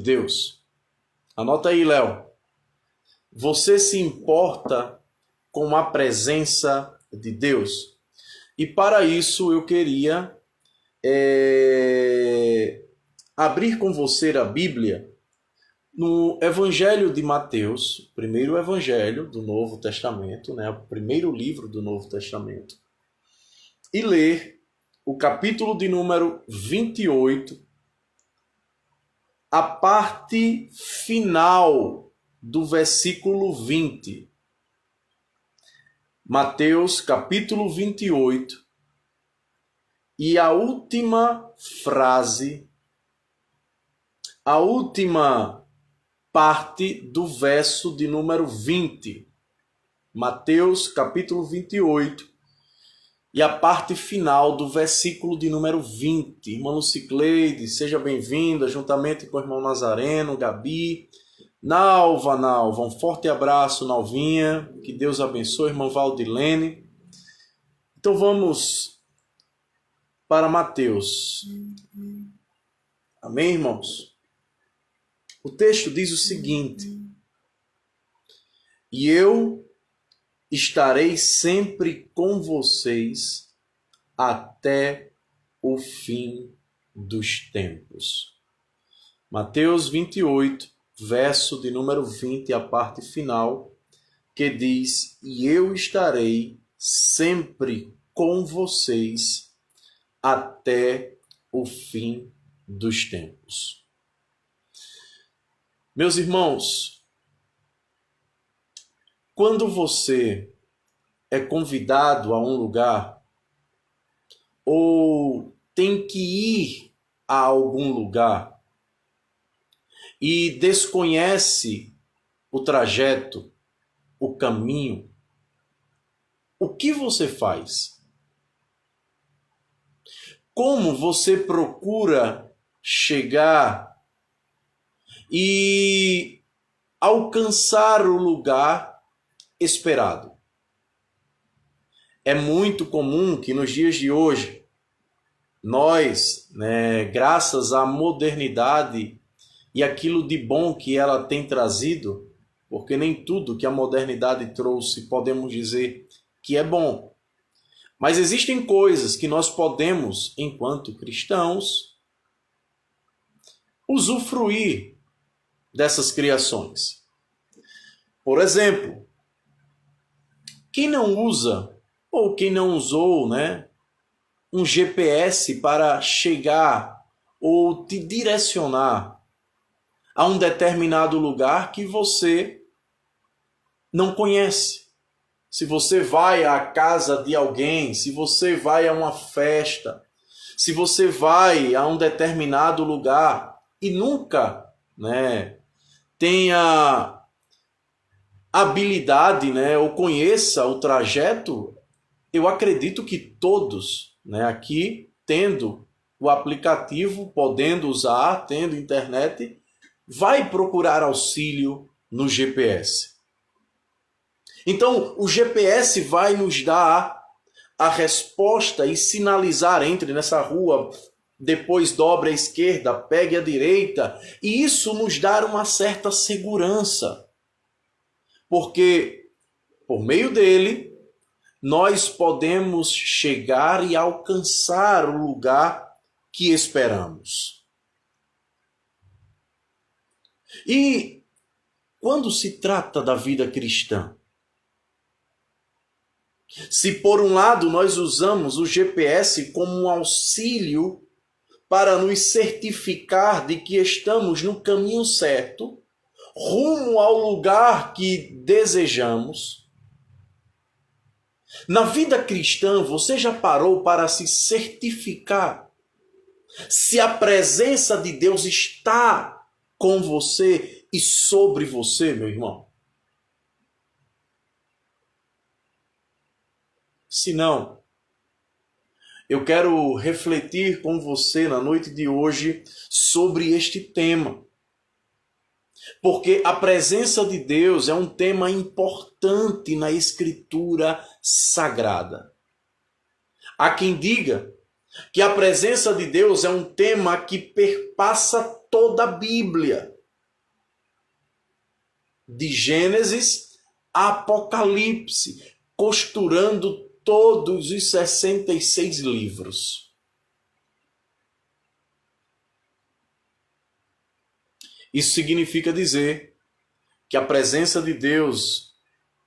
Deus. Anota aí, Léo. Você se importa com a presença de Deus? E para isso eu queria abrir com você a Bíblia no Evangelho de Mateus, primeiro evangelho do Novo Testamento, né, o primeiro livro do Novo Testamento, e ler o capítulo de número 28, a parte final do versículo 20. Mateus, capítulo 28, e a última frase, a última parte do verso de número 20. Mateus, capítulo 28, e a parte final do versículo de número 20. Irmã Lucicleide, seja bem-vinda, juntamente com o irmão Nazareno, Gabi, Nalva, um forte abraço, Nalvinha, que Deus abençoe, irmão Valdilene. Então vamos para Mateus. Amém, irmãos? O texto diz o seguinte: e eu estarei sempre com vocês até o fim dos tempos. Mateus 28, verso de número 20, a parte final, que diz: e eu estarei sempre com vocês até o fim dos tempos. Meus irmãos, quando você é convidado a um lugar ou tem que ir a algum lugar e desconhece o trajeto, o caminho, o que você faz? Como você procura chegar e alcançar o lugar esperado? É muito comum que nos dias de hoje, nós, graças à modernidade e aquilo de bom que ela tem trazido, porque nem tudo que a modernidade trouxe podemos dizer que é bom, mas existem coisas que nós podemos, enquanto cristãos, usufruir dessas criações. Por exemplo, quem não usa ou quem não usou, um GPS para chegar ou te direcionar a um determinado lugar que você não conhece? Se você vai à casa de alguém, se você vai a uma festa, se você vai a um determinado lugar e nunca, tenha habilidade, ou conheça o trajeto, eu acredito que todos, aqui, tendo o aplicativo, podendo usar, tendo internet, vai procurar auxílio no GPS. Então, o GPS vai nos dar a resposta e sinalizar: entre nessa rua, depois dobre à esquerda, pegue à direita, e isso nos dá uma certa segurança, porque por meio dele nós podemos chegar e alcançar o lugar que esperamos. E quando se trata da vida cristã, se por um lado nós usamos o GPS como um auxílio para nos certificar de que estamos no caminho certo, rumo ao lugar que desejamos, na vida cristã você já parou para se certificar se a presença de Deus está com você e sobre você, meu irmão? Se não, eu quero refletir com você na noite de hoje sobre este tema. Porque a presença de Deus é um tema importante na Escritura Sagrada. Há quem diga que a presença de Deus é um tema que perpassa toda a Bíblia. de Gênesis a Apocalipse, costurando todos os 66 livros. Isso significa dizer que a presença de Deus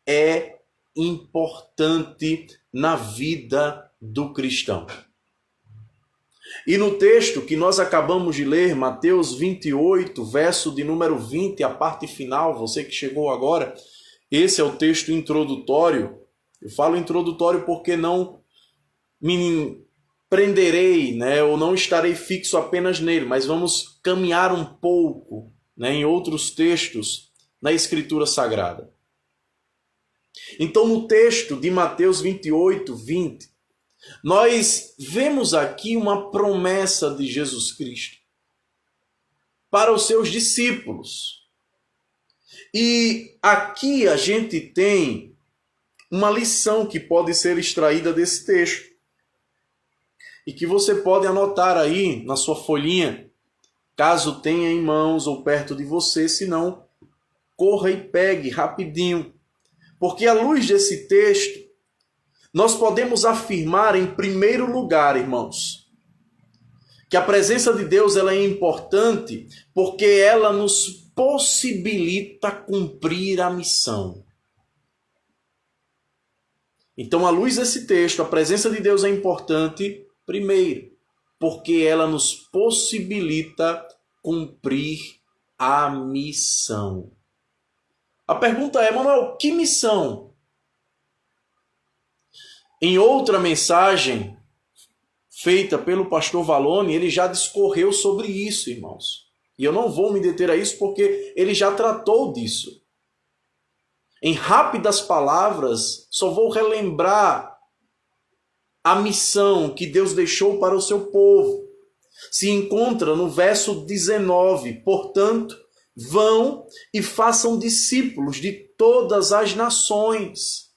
é importante na vida do cristão. E no texto que nós acabamos de ler, Mateus 28, verso de número 20, a parte final, você que chegou agora, esse é o texto introdutório. Eu falo introdutório porque não me prenderei, né, ou não estarei fixo apenas nele, mas vamos caminhar um pouco, né, em outros textos na Escritura Sagrada. Então, no texto de Mateus 28, 20, nós vemos aqui uma promessa de Jesus Cristo para os seus discípulos. E aqui a gente tem uma lição que pode ser extraída desse texto e que você pode anotar aí na sua folhinha, caso tenha em mãos ou perto de você, se não, corra e pegue rapidinho. Porque à luz desse texto, nós podemos afirmar em primeiro lugar, irmãos, que a presença de Deus ela é importante porque ela nos possibilita cumprir a missão. Então, à luz desse texto, a presença de Deus é importante, primeiro, porque ela nos possibilita cumprir a missão. A pergunta é, Manuel, que missão? Em outra mensagem feita pelo pastor Valone, ele já discorreu sobre isso, irmãos. E eu não vou me deter a isso porque ele já tratou disso. Em rápidas palavras, só vou relembrar a missão que Deus deixou para o seu povo. Se encontra no verso 19. Portanto, vão e façam discípulos de todas as nações.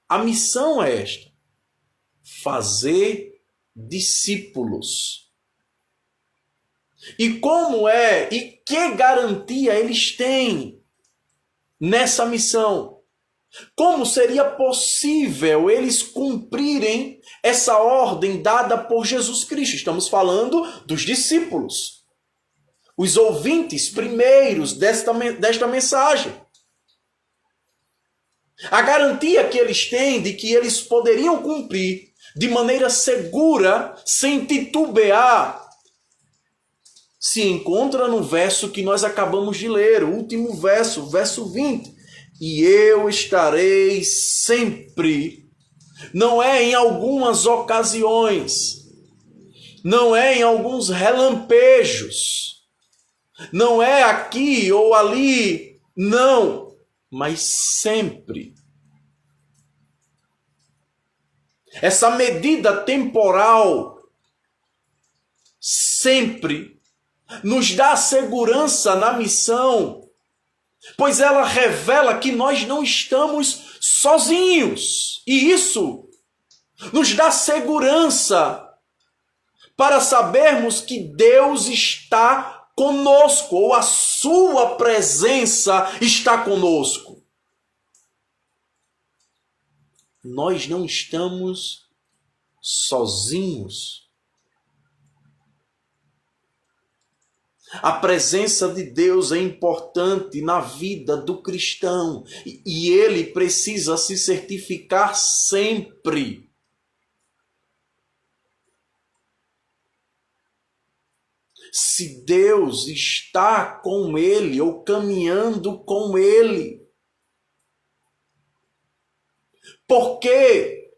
A missão é esta: fazer discípulos. E como é e que garantia eles têm nessa missão? Como seria possível eles cumprirem essa ordem dada por Jesus Cristo? Estamos falando dos discípulos, os ouvintes primeiros desta mensagem. A garantia que eles têm de que eles poderiam cumprir de maneira segura, sem titubear, se encontra no verso que nós acabamos de ler, o último verso, verso 20. E eu estarei sempre. Não é em algumas ocasiões, não é em alguns relampejos, não é aqui ou ali, não, mas sempre. Essa medida temporal sempre nos dá segurança na missão, pois ela revela que nós não estamos sozinhos. E isso nos dá segurança para sabermos que Deus está conosco, ou a sua presença está conosco. Nós não estamos sozinhos. A presença de Deus é importante na vida do cristão e ele precisa se certificar sempre. Se Deus está com ele ou caminhando com ele. Por quê?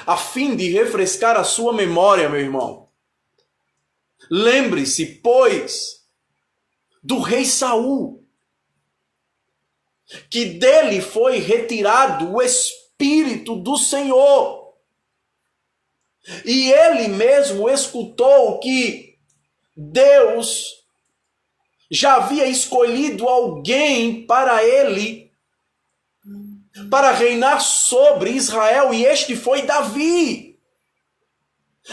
A fim de refrescar a sua memória, meu irmão. Lembre-se, pois, do rei Saul, que dele foi retirado o Espírito do Senhor. E ele mesmo escutou que Deus já havia escolhido alguém para ele, para reinar sobre Israel, e este foi Davi.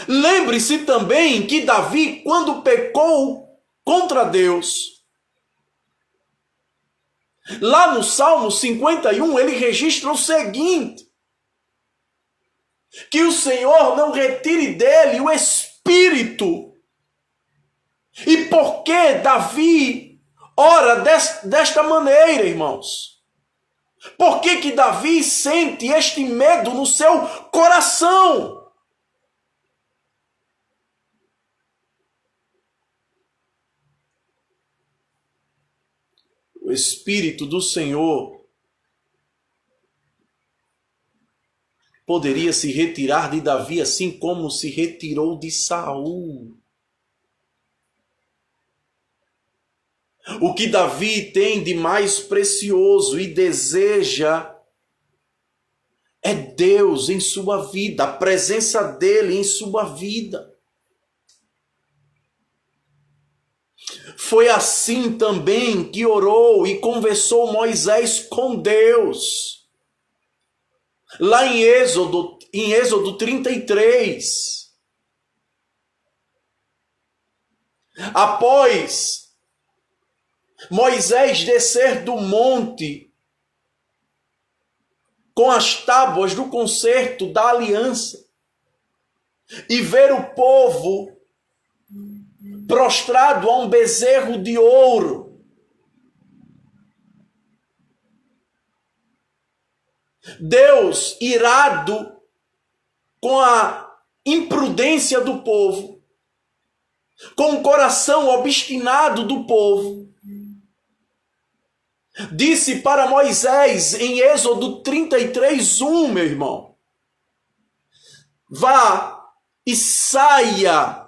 Lembre-se também que Davi, quando pecou contra Deus, Lá no Salmo 51, ele registra o seguinte: que o Senhor não retire dele o espírito. E por que Davi ora desta maneira, irmãos? Por que Davi sente este medo no seu coração? O Espírito do Senhor poderia se retirar de Davi assim como se retirou de Saul. O que Davi tem de mais precioso e deseja é Deus em sua vida, a presença dele em sua vida. Foi assim também que orou e conversou Moisés com Deus. Lá em Êxodo 33. Após Moisés descer do monte com as tábuas do concerto da aliança e ver o povo prostrado a um bezerro de ouro, Deus, irado com a imprudência do povo, com o coração obstinado do povo, disse para Moisés em Êxodo 33:1, meu irmão: vá e saia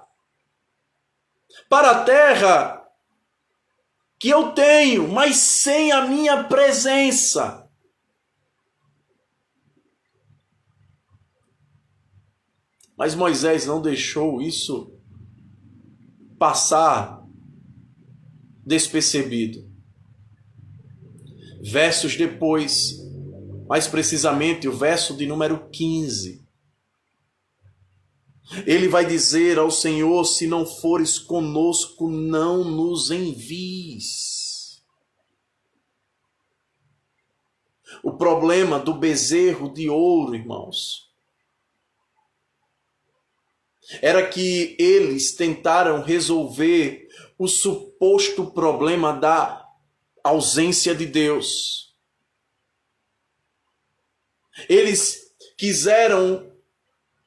para a terra que eu tenho, mas sem a minha presença. Mas Moisés não deixou isso passar despercebido. Versos depois, mais precisamente o verso de número 15, ele vai dizer ao Senhor: se não fores conosco, não nos envies. O problema do bezerro de ouro, irmãos, era que eles tentaram resolver o suposto problema da ausência de Deus. Eles quiseram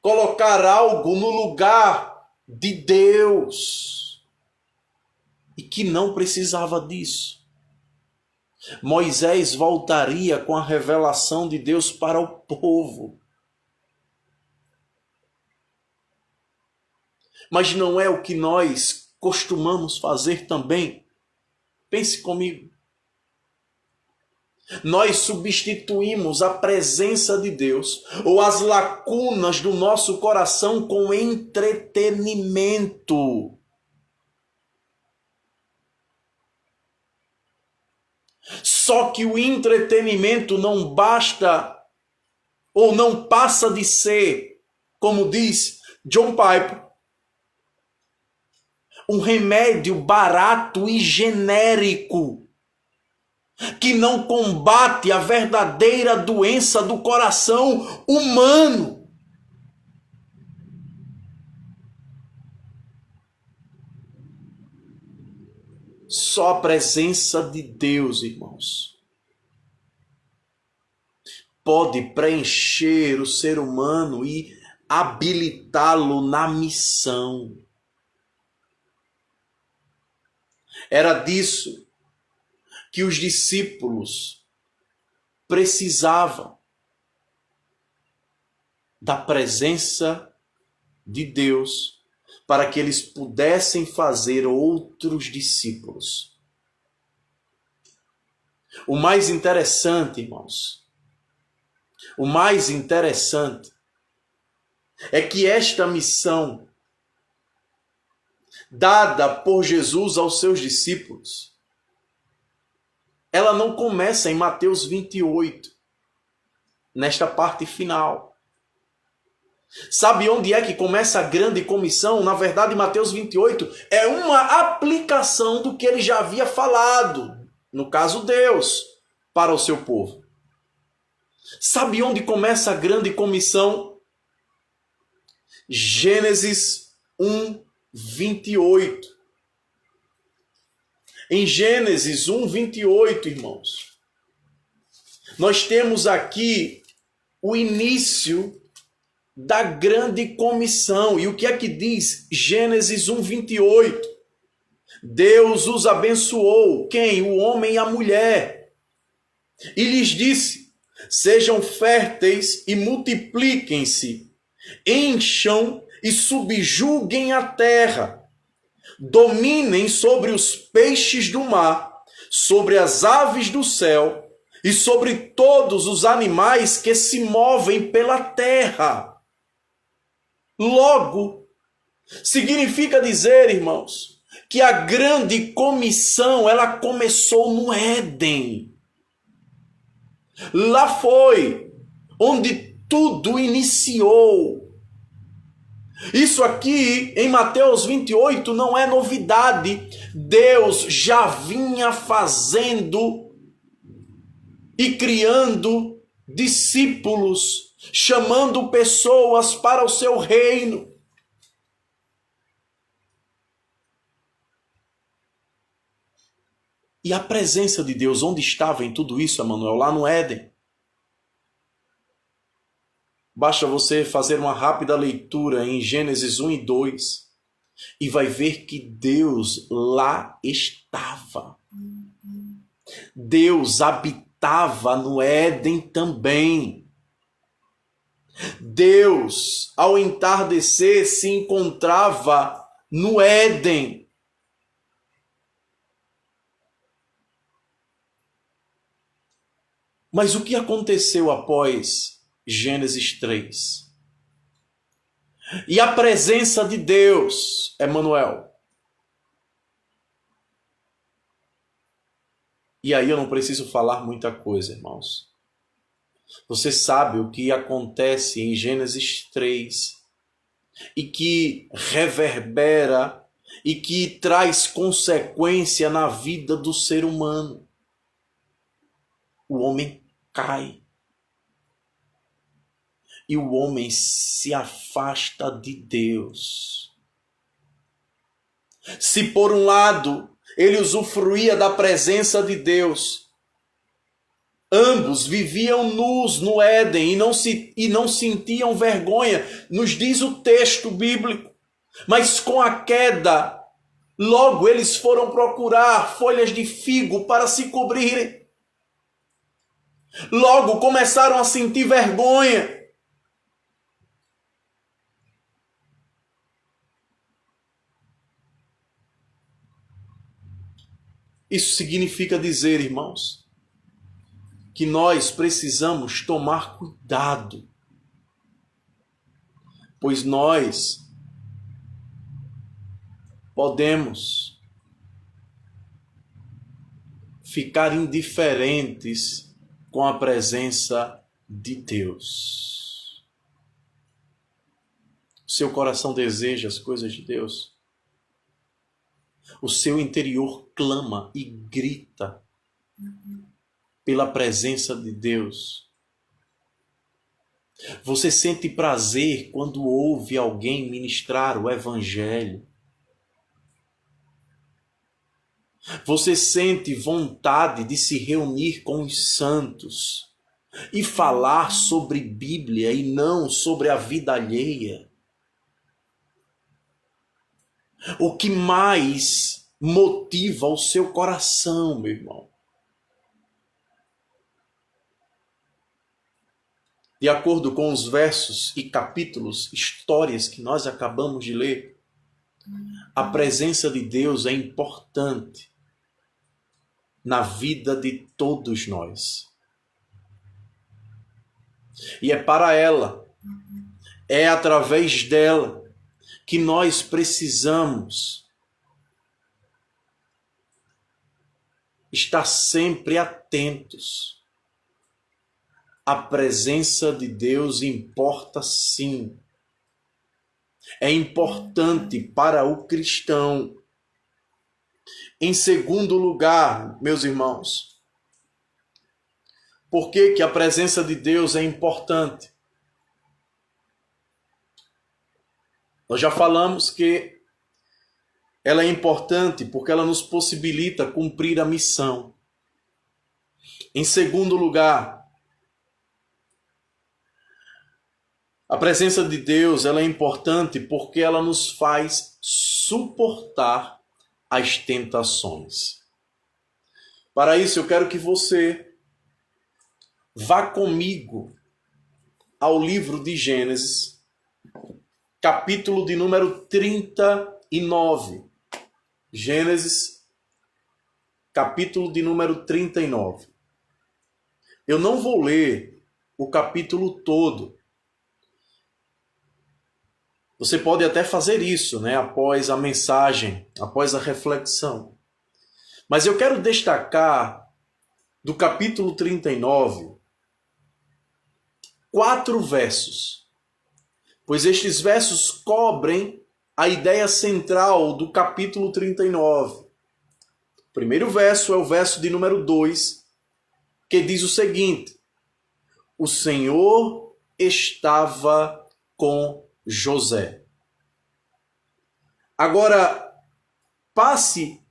colocar algo no lugar de Deus e que não precisava disso. Moisés voltaria com a revelação de Deus para o povo. Mas não é o que nós costumamos fazer também. Pense comigo. Nós substituímos a presença de Deus ou as lacunas do nosso coração com entretenimento. Só que o entretenimento não basta ou não passa de ser, como diz John Piper, um remédio barato e genérico que não combate a verdadeira doença do coração humano. Só a presença de Deus, irmãos, pode preencher o ser humano e habilitá-lo na missão. Era disso que os discípulos precisavam, da presença de Deus, para que eles pudessem fazer outros discípulos. O mais interessante, irmãos, o mais interessante é que esta missão dada por Jesus aos seus discípulos, ela não começa em Mateus 28, nesta parte final. Sabe onde é que começa a grande comissão? Na verdade, Mateus 28 é uma aplicação do que ele já havia falado, no caso Deus, para o seu povo. Sabe onde começa a grande comissão? Gênesis 1, 28. Em Gênesis 1, 28, irmãos, nós temos aqui o início da grande comissão. E o que é que diz Gênesis 1, 28? Deus os abençoou, quem? O homem e a mulher. E lhes disse: sejam férteis e multipliquem-se, encham e subjuguem a terra, dominem sobre os peixes do mar, sobre as aves do céu e sobre todos os animais que se movem pela terra. Logo, significa dizer, irmãos, que a grande comissão, ela começou no Éden. Lá foi onde tudo iniciou. Isso aqui em Mateus 28 não é novidade. Deus já vinha fazendo e criando discípulos, chamando pessoas para o seu reino. E a presença de Deus, onde estava em tudo isso, Emanuel? Lá no Éden. Basta você fazer uma rápida leitura em Gênesis 1 e 2 e vai ver que Deus lá estava. Deus habitava no Éden também. Deus, ao entardecer, se encontrava no Éden. Mas o que aconteceu após Gênesis 3? E a presença de Deus, Emanuel. E aí eu não preciso falar muita coisa, irmãos. Você sabe o que acontece em Gênesis 3 e que reverbera e que traz consequência na vida do ser humano. O homem cai. E o homem se afasta de Deus. Se por um lado ele usufruía da presença de Deus, ambos viviam nus no Éden e não sentiam vergonha, nos diz o texto bíblico. Mas com a queda, logo eles foram procurar folhas de figo para se cobrirem. Logo começaram a sentir vergonha. Isso significa dizer, irmãos, que nós precisamos tomar cuidado, pois nós podemos ficar indiferentes com a presença de Deus. O seu coração deseja as coisas de Deus. O seu interior clama e grita pela presença de Deus. Você sente prazer quando ouve alguém ministrar o Evangelho. Você sente vontade de se reunir com os santos e falar sobre Bíblia e não sobre a vida alheia. O que mais motiva o seu coração, meu irmão? De acordo com os versos e capítulos, histórias que nós acabamos de ler, a presença de Deus é importante na vida de todos nós. E é para ela, é através dela, que nós precisamos estar sempre atentos. A presença de Deus importa sim. É importante para o cristão. Em segundo lugar, meus irmãos, Por que que a presença de Deus é importante? Nós já falamos que ela é importante porque ela nos possibilita cumprir a missão. Em segundo lugar, a presença de Deus ela é importante porque ela nos faz suportar as tentações. Para isso, eu quero que você vá comigo ao livro de Gênesis, capítulo de número 39. Gênesis, capítulo de número 39. Eu não vou ler o capítulo todo. Você pode até fazer isso, né, após a mensagem, após a reflexão. Mas eu quero destacar do capítulo 39 4 versos, pois estes versos cobrem a ideia central do capítulo 39. O primeiro verso é o verso de número 2, que diz o seguinte: o Senhor estava com José. Agora, passe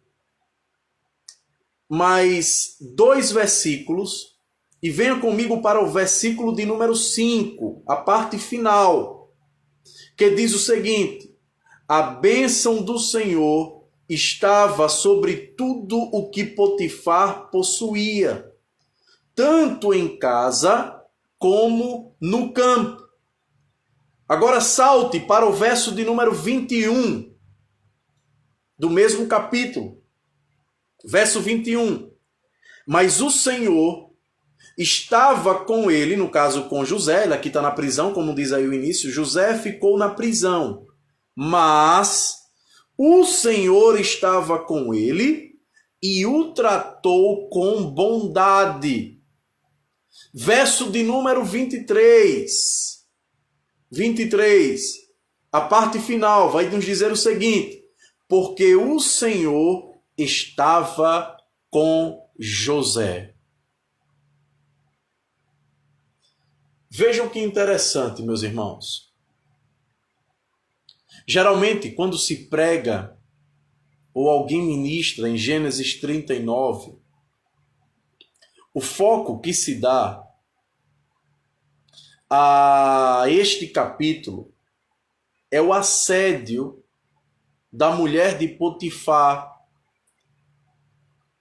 mais 2 versículos e venha comigo para o versículo de número 5, a parte final, que diz o seguinte: a bênção do Senhor estava sobre tudo o que Potifar possuía, tanto em casa como no campo. Agora salte para o verso de número 21 do mesmo capítulo. Verso 21. Mas o Senhor estava com ele, no caso com José, ele aqui está na prisão, como diz aí o início, José ficou na prisão, mas o Senhor estava com ele e o tratou com bondade. Verso de número 23. 23. A parte final vai nos dizer o seguinte: porque o Senhor estava com José. Vejam que interessante, meus irmãos. Geralmente, quando se prega ou alguém ministra em Gênesis 39, o foco que se dá a este capítulo é o assédio da mulher de Potifar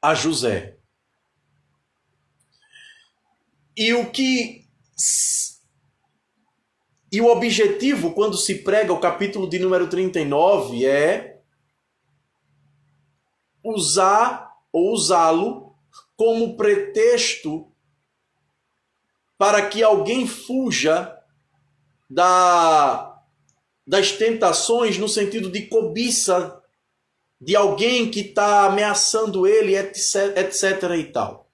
a José. E o objetivo, quando se prega o capítulo de número 39, é usá-lo como pretexto para que alguém fuja das tentações no sentido de cobiça de alguém que está ameaçando ele, etc. e tal.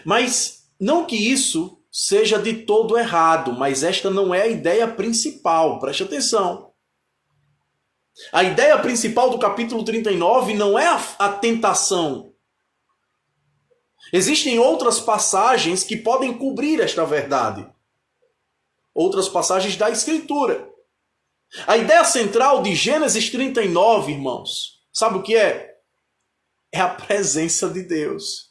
Mas não que isso seja de todo errado, mas esta não é a ideia principal, preste atenção. A ideia principal do capítulo 39 não é a tentação. Existem outras passagens que podem cobrir esta verdade. Outras passagens da Escritura. A ideia central de Gênesis 39, irmãos, sabe o que é? É a presença de Deus.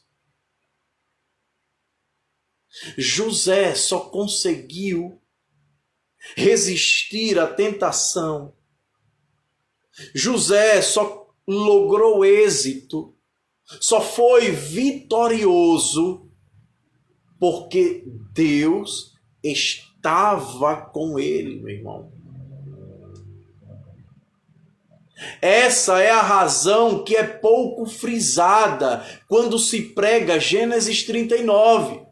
José só conseguiu resistir à tentação. José só logrou êxito, só foi vitorioso porque Deus estava com ele, meu irmão. Essa é a razão que é pouco frisada quando se prega Gênesis 39.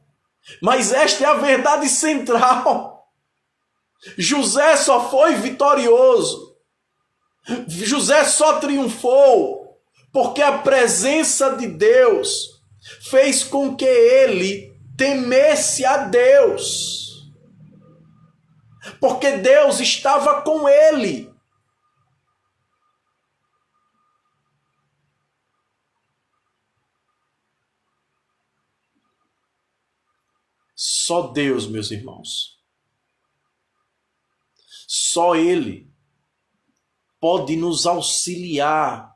Mas esta é a verdade central. José só foi vitorioso. José só triunfou porque a presença de Deus fez com que ele temesse a Deus. Porque Deus estava com ele. Só Deus, meus irmãos. Só Ele pode nos auxiliar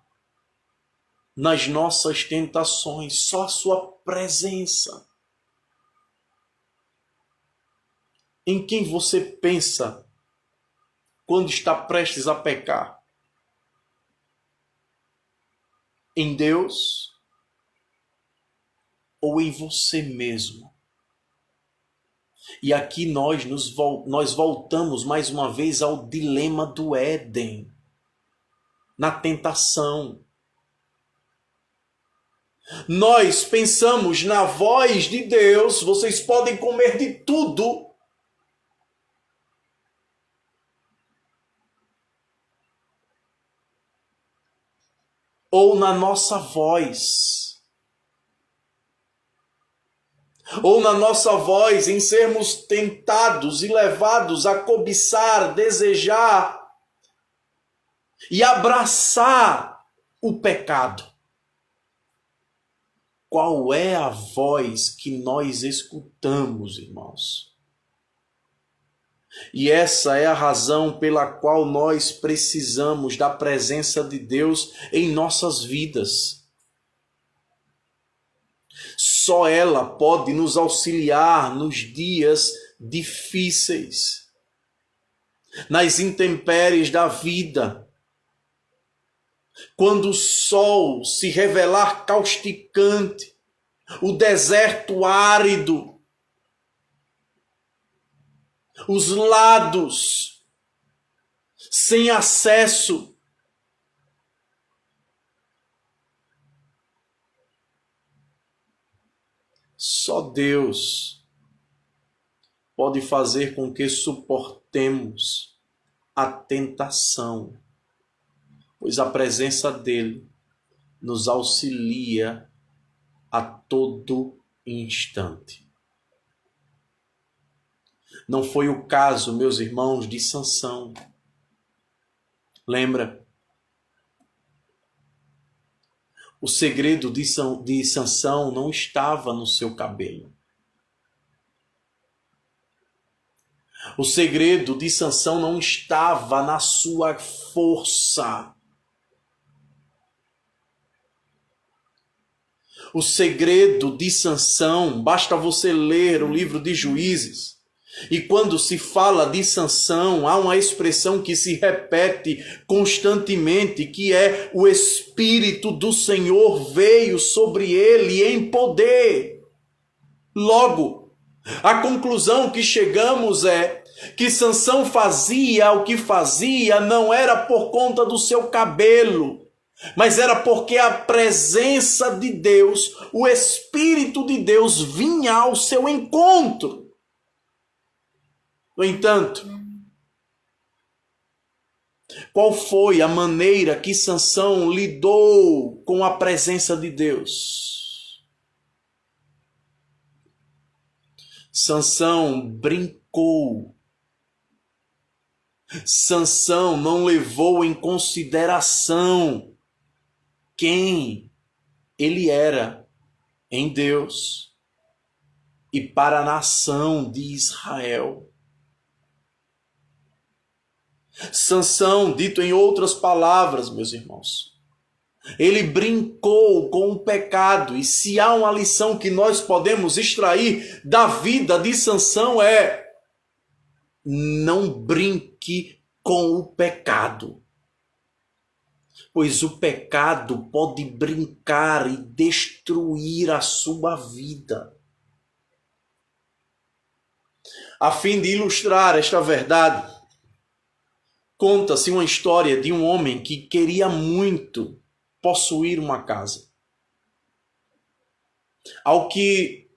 nas nossas tentações. Só a sua presença. Em quem você pensa quando está prestes a pecar? Em Deus ou em você mesmo? E aqui nós voltamos mais uma vez ao dilema do Éden, na tentação. Nós pensamos na voz de Deus, vocês podem comer de tudo. Ou na nossa voz. Ou na nossa voz em sermos tentados e levados a cobiçar, desejar e abraçar o pecado. Qual é a voz que nós escutamos, irmãos? E essa é a razão pela qual nós precisamos da presença de Deus em nossas vidas. Só ela pode nos auxiliar nos dias difíceis, nas intempéries da vida. Quando o sol se revelar causticante, o deserto árido, os lados sem acesso, só Deus pode fazer com que suportemos a tentação, pois a presença dele nos auxilia a todo instante. Não foi o caso, meus irmãos, de Sansão. Lembra? O segredo de Sansão não estava no seu cabelo. O segredo de Sansão não estava na sua força. O segredo de Sansão, basta você ler o livro de Juízes. E quando se fala de Sansão, há uma expressão que se repete constantemente, que é: o Espírito do Senhor veio sobre ele em poder. Logo, a conclusão que chegamos é que Sansão fazia o que fazia não era por conta do seu cabelo, mas era porque a presença de Deus, o Espírito de Deus vinha ao seu encontro. No entanto, qual foi a maneira que Sansão lidou com a presença de Deus? Sansão brincou. Sansão não levou em consideração quem ele era em Deus e para a nação de Israel. Sansão, dito em outras palavras, meus irmãos, ele brincou com o pecado. E se há uma lição que nós podemos extrair da vida de Sansão é: não brinque com o pecado, pois o pecado pode brincar e destruir a sua vida. A fim de ilustrar esta verdade, conta-se uma história de um homem que queria muito possuir uma casa. Ao que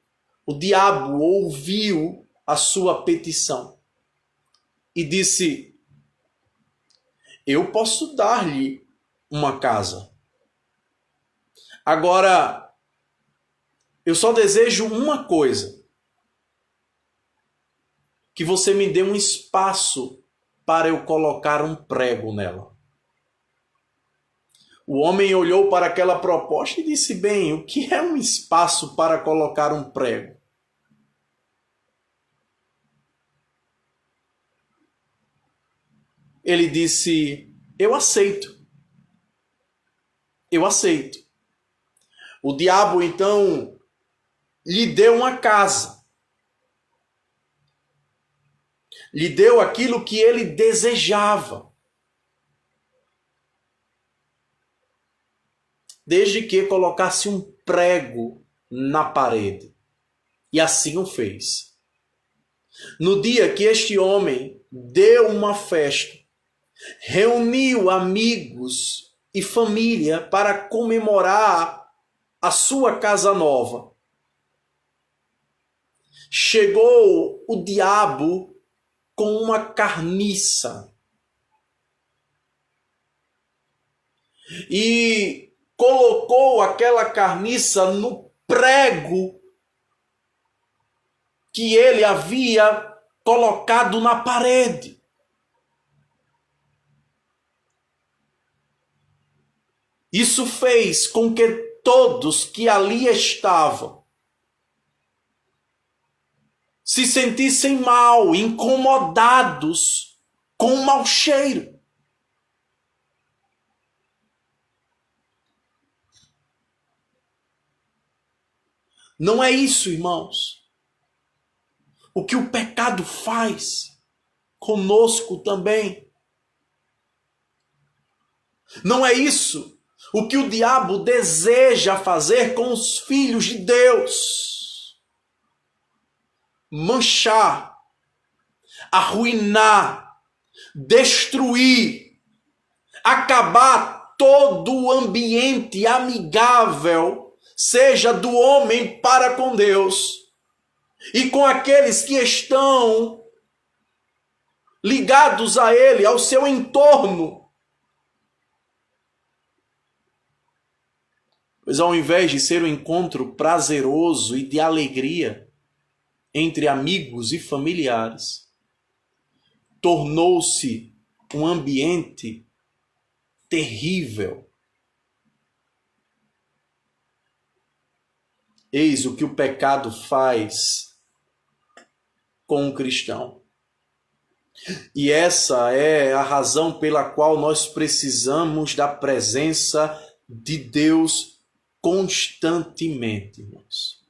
o diabo ouviu a sua petição e disse: eu posso dar-lhe uma casa. Agora, eu só desejo uma coisa: que você me dê um espaço para eu colocar um prego nela. O homem olhou para aquela proposta e disse: bem, o que é um espaço para colocar um prego? ele disse: eu aceito. Eu aceito. O diabo, então, lhe deu uma casa. Lhe deu aquilo que ele desejava. Desde que colocasse um prego na parede. E assim o fez. No dia que este homem deu uma festa, reuniu amigos e família para comemorar a sua casa nova, chegou o diabo com uma carniça e colocou aquela carniça no prego que ele havia colocado na parede. Isso fez com que todos que ali estavam se sentissem mal, incomodados com o mau cheiro. Não é isso, irmãos. O que o pecado faz conosco também. Não é isso o que o diabo deseja fazer com os filhos de Deus. Manchar, arruinar, destruir, acabar todo o ambiente amigável, seja do homem para com Deus e com aqueles que estão ligados a ele, ao seu entorno. Pois ao invés de ser um encontro prazeroso e de alegria entre amigos e familiares, tornou-se um ambiente terrível. Eis o que o pecado faz com o cristão. E essa é a razão pela qual nós precisamos da presença de Deus constantemente, irmãos.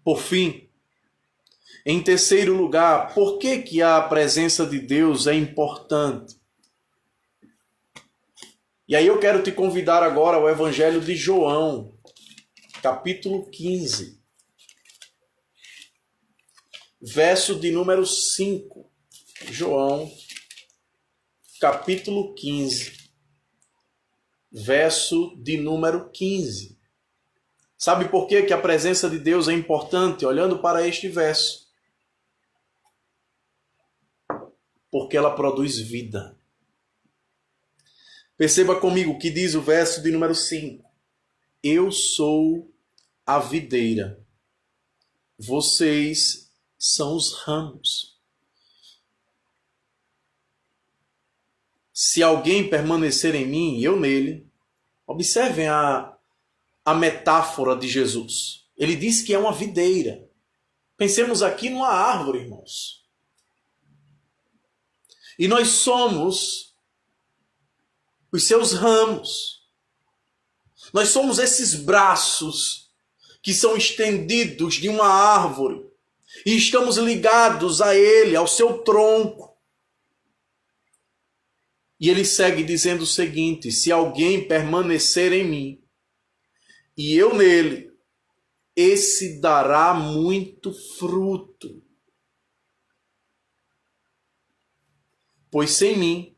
Por fim, em terceiro lugar, por que a presença de Deus é importante? E aí eu quero te convidar agora ao Evangelho de João, capítulo 15, verso de número 5. João, capítulo 15, verso de número 15. Sabe por que a presença de Deus é importante? Olhando para este verso. Porque ela produz vida. Perceba comigo o que diz o verso de número 5. Eu sou a videira. Vocês são os ramos. Se alguém permanecer em mim e eu nele, observem a metáfora de Jesus. Ele diz que é uma videira. Pensemos aqui numa árvore, irmãos. E nós somos os seus ramos. Nós somos esses braços que são estendidos de uma árvore e estamos ligados a ele, ao seu tronco. E ele segue dizendo o seguinte: se alguém permanecer em mim e eu nele, esse dará muito fruto. Pois sem mim,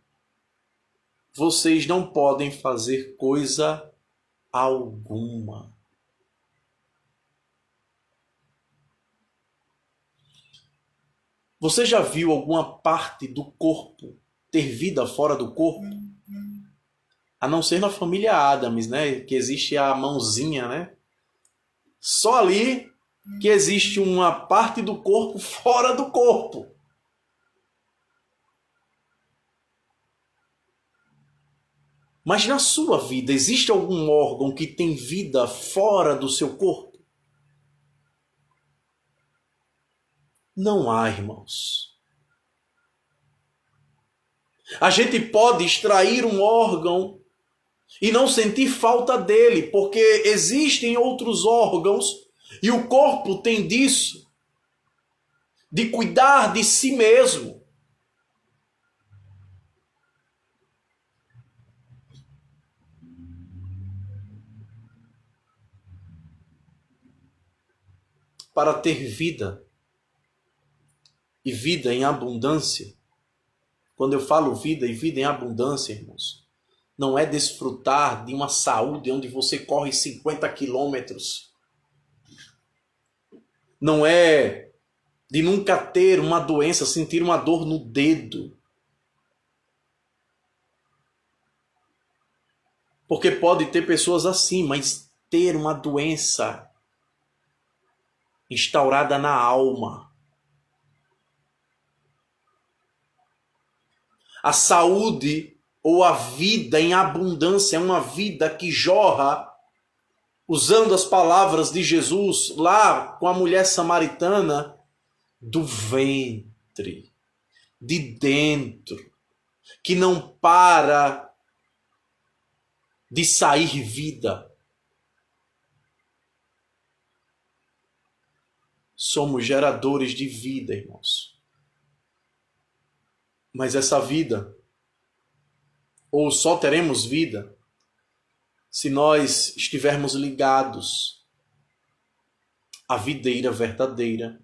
vocês não podem fazer coisa alguma. Você já viu alguma parte do corpo ter vida fora do corpo? A não ser na família Adams, né? Que existe a mãozinha, né? Só ali que existe uma parte do corpo fora do corpo. Mas na sua vida, existe algum órgão que tem vida fora do seu corpo? Não há, irmãos. A gente pode extrair um órgão e não sentir falta dele, porque existem outros órgãos e o corpo tem disso, de cuidar de si mesmo. Para ter vida e vida em abundância. Quando eu falo vida e vida em abundância, irmãos, não é desfrutar de uma saúde onde você corre 50 quilômetros. Não é de nunca ter uma doença, sentir uma dor no dedo. Porque pode ter pessoas assim, mas ter uma doença instaurada na alma. A saúde ou a vida em abundância é uma vida que jorra, usando as palavras de Jesus lá com a mulher samaritana, do ventre, de dentro, que não para de sair vida. Somos geradores de vida, irmãos. Mas essa vida, ou só teremos vida, se nós estivermos ligados à videira verdadeira,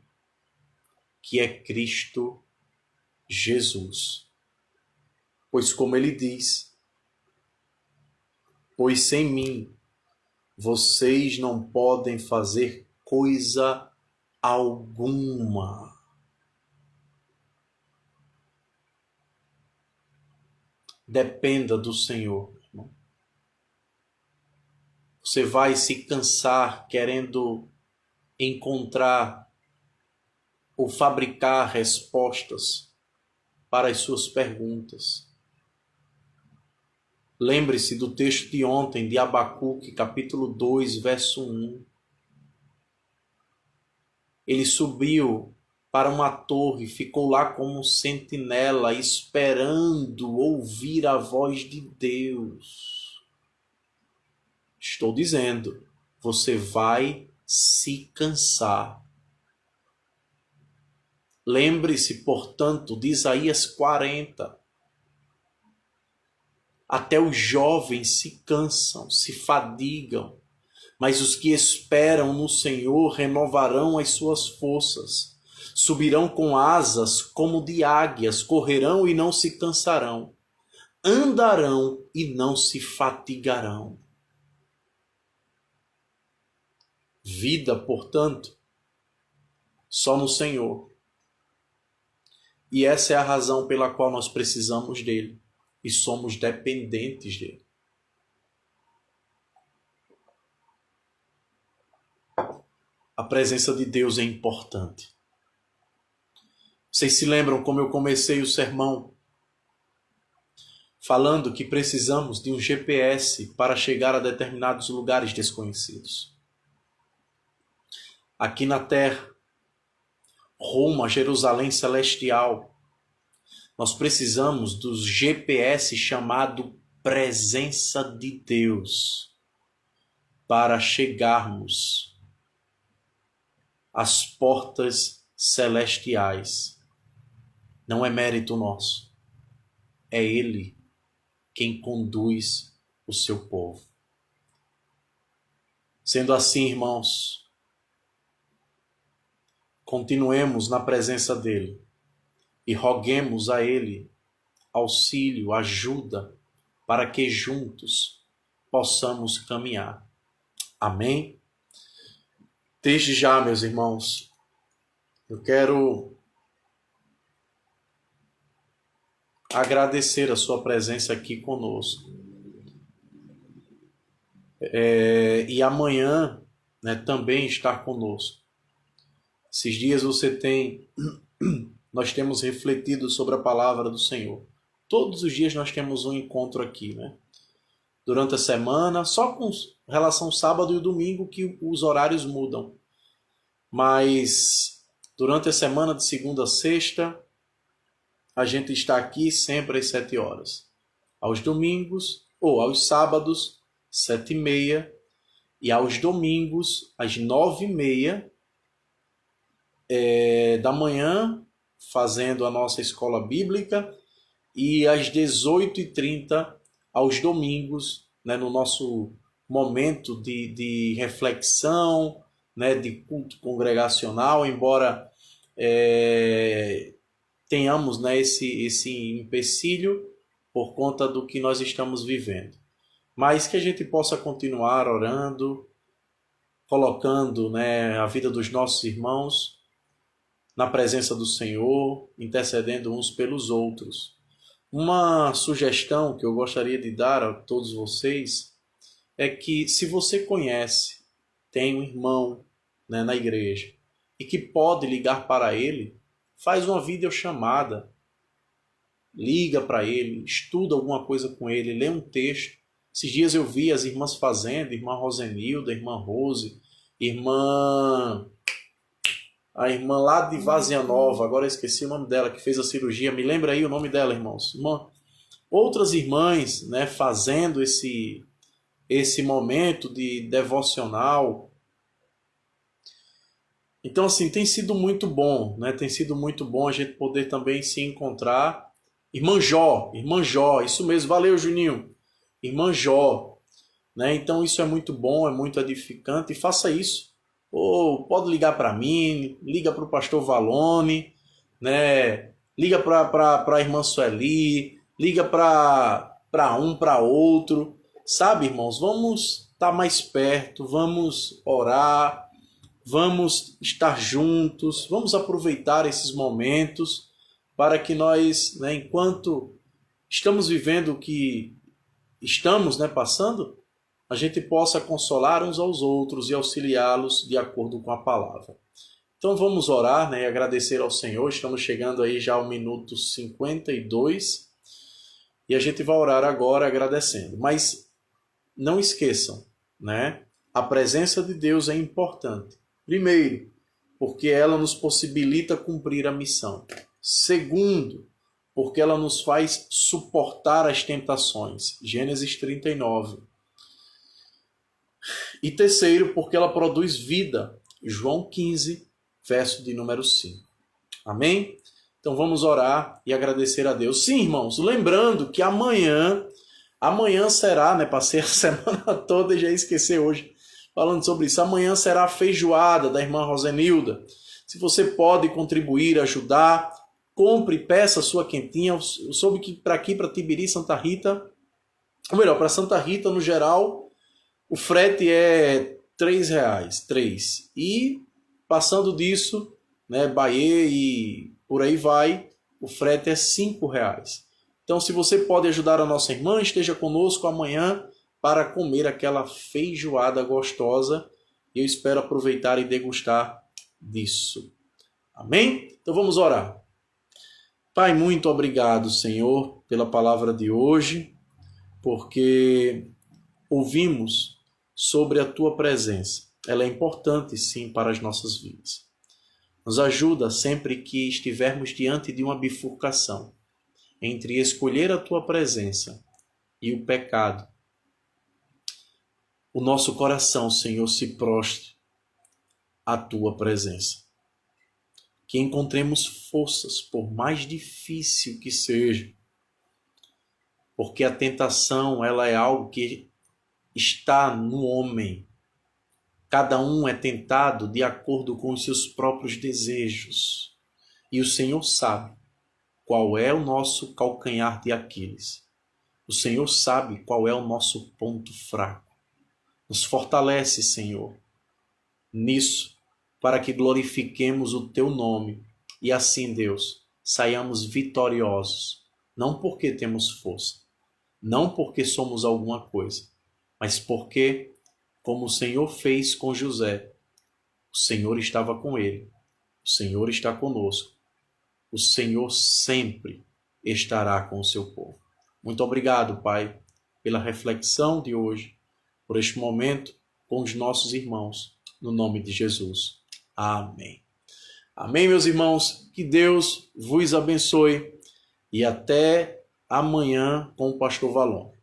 que é Cristo Jesus. Pois como ele diz, pois sem mim vocês não podem fazer coisa alguma. Dependa do Senhor, irmão. Você vai se cansar querendo encontrar ou fabricar respostas para as suas perguntas. Lembre-se do texto de ontem, de Abacuque, capítulo 2, verso 1. Ele subiu para uma torre, ficou lá como um sentinela, esperando ouvir a voz de Deus. Estou dizendo, você vai se cansar. Lembre-se, portanto, de Isaías 40. Até os jovens se cansam, se fadigam, mas os que esperam no Senhor renovarão as suas forças. Subirão com asas como de águias, correrão e não se cansarão, andarão e não se fatigarão. Vida, portanto, só no Senhor. E essa é a razão pela qual nós precisamos dele e somos dependentes dele. A presença de Deus é importante. Vocês se lembram como eu comecei o sermão falando que precisamos de um GPS para chegar a determinados lugares desconhecidos. Aqui na Terra, rumo a Jerusalém Celestial, nós precisamos do GPS chamado Presença de Deus para chegarmos às portas celestiais. Não é mérito nosso, é Ele quem conduz o seu povo. Sendo assim, irmãos, continuemos na presença dele e roguemos a ele auxílio, ajuda, para que juntos possamos caminhar. Amém? Desde já, meus irmãos, eu quero agradecer a sua presença aqui conosco. E amanhã, né, também estar conosco. Esses dias nós temos refletido sobre a palavra do Senhor. Todos os dias nós temos um encontro aqui, né? Durante a semana, só com relação ao sábado e domingo que os horários mudam. Mas durante a semana de segunda a sexta, a gente está aqui sempre às 7 horas. Aos domingos, ou aos sábados, 7h30, e aos domingos, às 9h30 da manhã, fazendo a nossa escola bíblica, e às 18h30 aos domingos, né, no nosso momento de reflexão, né, de culto congregacional, embora tenhamos, né, esse empecilho por conta do que nós estamos vivendo. Mas que a gente possa continuar orando, colocando, né, a vida dos nossos irmãos na presença do Senhor, intercedendo uns pelos outros. Uma sugestão que eu gostaria de dar a todos vocês é que, se você conhece, tem um irmão, né, na igreja e que pode ligar para ele, faz uma videochamada, liga para ele, estuda alguma coisa com ele, lê um texto. Esses dias eu vi as irmãs fazendo, irmã Rosenilda, irmã Rose, a irmã lá de Vazia Nova, agora eu esqueci o nome dela, que fez a cirurgia. Me lembra aí o nome dela, irmãos. Outras irmãs, né, fazendo esse momento de devocional. Então, assim, tem sido muito bom, né? Tem sido muito bom a gente poder também se encontrar. Irmã Jó, isso mesmo, valeu, Juninho. Irmã Jó, né? Então, isso é muito bom, é muito edificante, e faça isso. Ou pode ligar para mim, liga para o pastor Valone, né? Liga para a irmã Sueli, liga para um, para outro. Sabe, irmãos, vamos estar mais perto, vamos orar, vamos estar juntos, vamos aproveitar esses momentos para que nós, né, enquanto estamos vivendo o que estamos, né, passando, a gente possa consolar uns aos outros e auxiliá-los de acordo com a palavra. Então vamos orar, né, e agradecer ao Senhor. Estamos chegando aí já ao minuto 52 e a gente vai orar agora agradecendo. Mas não esqueçam, né, a presença de Deus é importante. Primeiro, porque ela nos possibilita cumprir a missão. Segundo, porque ela nos faz suportar as tentações. Gênesis 39. E terceiro, porque ela produz vida. João 15, verso de número 5. Amém? Então vamos orar e agradecer a Deus. Sim, irmãos, lembrando que amanhã será, né, passei a semana toda e já esqueci hoje falando sobre isso. Amanhã será a feijoada da irmã Rosenilda. Se você pode contribuir, ajudar, compre, peça a sua quentinha. Eu soube que para aqui, para Tibiri, Santa Rita, ou melhor, para Santa Rita no geral, o frete é R$3, 3. E passando disso, né, Bahia e por aí vai, o frete é R$5. Então, se você pode ajudar a nossa irmã, esteja conosco amanhã para comer aquela feijoada gostosa. E eu espero aproveitar e degustar disso. Amém? Então vamos orar. Pai, muito obrigado, Senhor, pela palavra de hoje, porque ouvimos sobre a Tua presença. Ela é importante, sim, para as nossas vidas. Nos ajuda sempre que estivermos diante de uma bifurcação entre escolher a Tua presença e o pecado. O nosso coração, Senhor, se prostre à Tua presença. Que encontremos forças, por mais difícil que seja, porque a tentação, ela é algo que está no homem. Cada um é tentado de acordo com os seus próprios desejos. E o Senhor sabe qual é o nosso calcanhar de Aquiles. O Senhor sabe qual é o nosso ponto fraco. Nos fortalece, Senhor, nisso, para que glorifiquemos o Teu nome e assim, Deus, saiamos vitoriosos, não porque temos força, não porque somos alguma coisa, mas porque, como o Senhor fez com José, o Senhor estava com ele, o Senhor está conosco, o Senhor sempre estará com o seu povo. Muito obrigado, Pai, pela reflexão de hoje, por este momento com os nossos irmãos, no nome de Jesus. Amém. Amém, meus irmãos. Que Deus vos abençoe. e até amanhã com o pastor Valon.